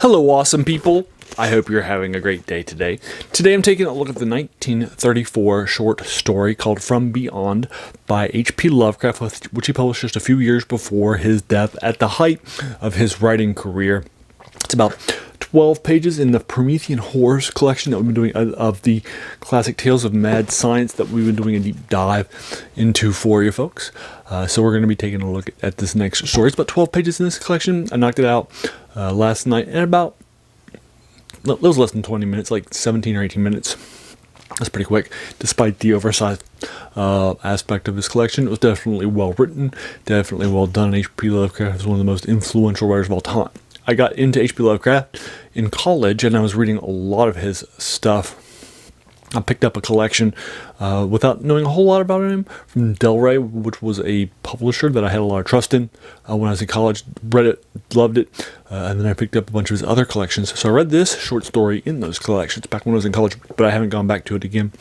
Hello, awesome people. I hope you're having a great day today. Today I'm taking a look at the 1934 short story called From Beyond by H.P. Lovecraft, which he published just a few years before his death at the height of his writing career. It's about 12 pages in the Promethean Horrors collection that we've been doing of the classic tales of mad science that we've been doing a deep dive into for you folks. So we're going to be taking a look at this next story. It's about 12 pages in this collection. I knocked it out last night in about, it was less than 20 minutes, like 17 or 18 minutes. That's pretty quick, despite the oversized aspect of this collection. It was definitely well written, definitely well done. H.P. Lovecraft is one of the most influential writers of all time. I got into H.P. Lovecraft in college, and I was reading a lot of his stuff. I picked up a collection without knowing a whole lot about him from Del Rey, which was a publisher that I had a lot of trust in when I was in college. Read it, loved it, and then I picked up a bunch of his other collections. So I read this short story in those collections back when I was in college, but I haven't gone back to it again.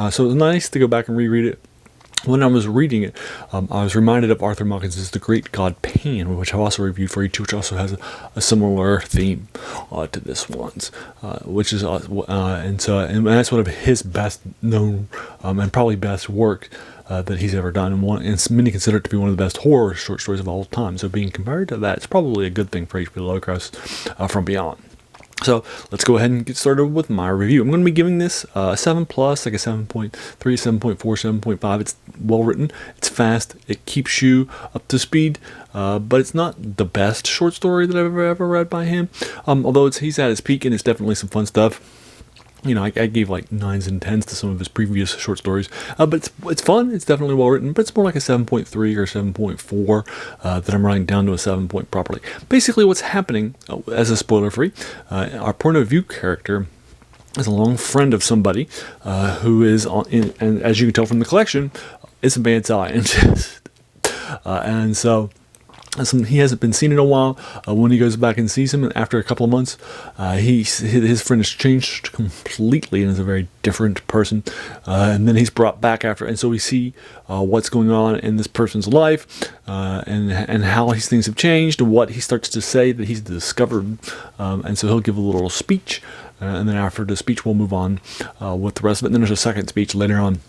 So it was nice to go back and reread it. When I was reading it, I was reminded of Arthur Monckens's The Great God Pan, which I've also reviewed for you too, which also has a similar theme to this one's, which is and that's one of his best known and probably best work that he's ever done, and many consider it to be one of the best horror short stories of all time. So being compared to that, it's probably a good thing for H.P. Lovecraft's From Beyond. So let's go ahead and get started with my review. I'm going to be giving this a 7+, like a 7.3, 7.4, 7.5. It's well written, it's fast, it keeps you up to speed, but it's not the best short story that I've ever read by him. Although he's at his peak and it's definitely some fun stuff. You know, I gave like 9s and 10s to some of his previous short stories, but it's fun. It's definitely well written, but it's more like a 7.3 or 7.4 that I'm writing down to a 7 point properly. Basically, what's happening, as a spoiler free, our point of view character is a long friend of somebody who is and as you can tell from the collection, is a bad scientist, and so. He hasn't been seen in a while. When he goes back and sees him, and after a couple of months, his friend has changed completely and is a very different person. And then he's brought back after, and so we see what's going on in this person's life, and how his things have changed, and what he starts to say that he's discovered. And so he'll give a little speech, and then after the speech, we'll move on with the rest of it. And then there's a second speech later on,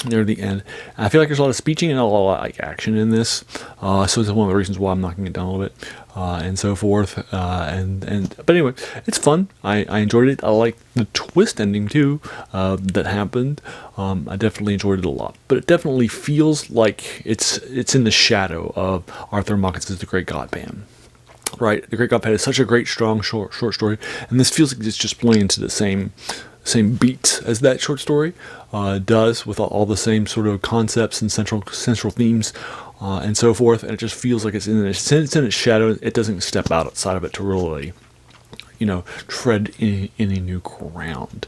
near the end. I feel like there's a lot of speeching and a lot of like action in this, so it's one of the reasons why I'm knocking it down a little bit, and so forth. But anyway, it's fun. I enjoyed it. I like the twist ending too that happened. I definitely enjoyed it a lot. But it definitely feels like it's in the shadow of Arthur Monckens's The Great God Pan. Right, The Great God Pan is such a great, strong short story, and this feels like it's just playing into the same beats as that short story does, with all the same sort of concepts and central themes and so forth, and it just feels like it's in its shadow. It doesn't step outside of it to really, tread in any new ground.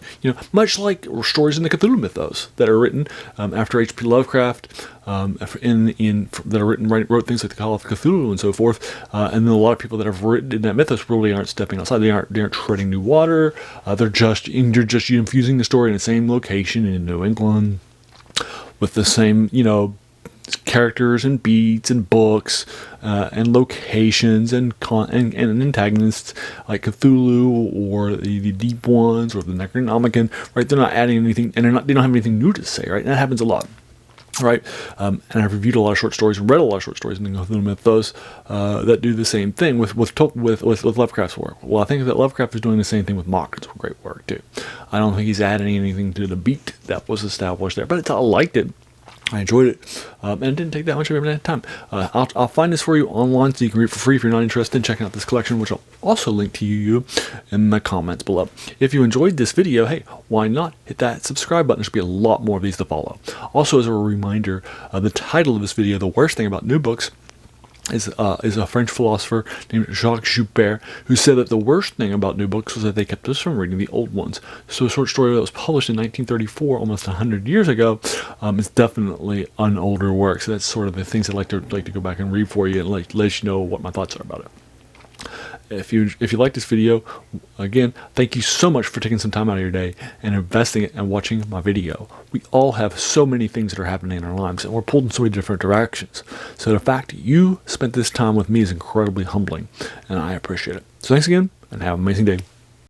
Much like stories in the Cthulhu mythos that are written after H.P. Lovecraft, wrote things like the Call of Cthulhu and so forth, and then a lot of people that have written in that mythos really aren't stepping outside. They aren't treading new water. They're just infusing the story in the same location in New England with the same characters and beats and books and locations and antagonists like Cthulhu or the Deep Ones or the Necronomicon, right? They're not adding anything, and they don't have anything new to say, right? And that happens a lot, right? And I've reviewed a lot of short stories and read a lot of short stories in the Cthulhu mythos that do the same thing with Lovecraft's work. Well, I think that Lovecraft is doing the same thing with Monckens' great work too. I don't think he's adding anything to the beat that was established there, but I liked it. I enjoyed it, and it didn't take that much of your time. I'll find this for you online so you can read it for free if you're not interested in checking out this collection, which I'll also link to you in my comments below. If you enjoyed this video, hey, why not hit that subscribe button? There should be a lot more of these to follow. Also, as a reminder, the title of this video, The Worst Thing About New Books, is a French philosopher named Jacques Joubert, who said that the worst thing about new books was that they kept us from reading the old ones. So a short story that was published in 1934, almost 100 years ago, is definitely an older work. So that's sort of the things I'd like to go back and read for you and let you know what my thoughts are about it. If you like this video, again, thank you so much for taking some time out of your day and investing it and watching my video. We all have so many things that are happening in our lives, and we're pulled in so many different directions. So the fact that you spent this time with me is incredibly humbling, and I appreciate it. So thanks again, and have an amazing day.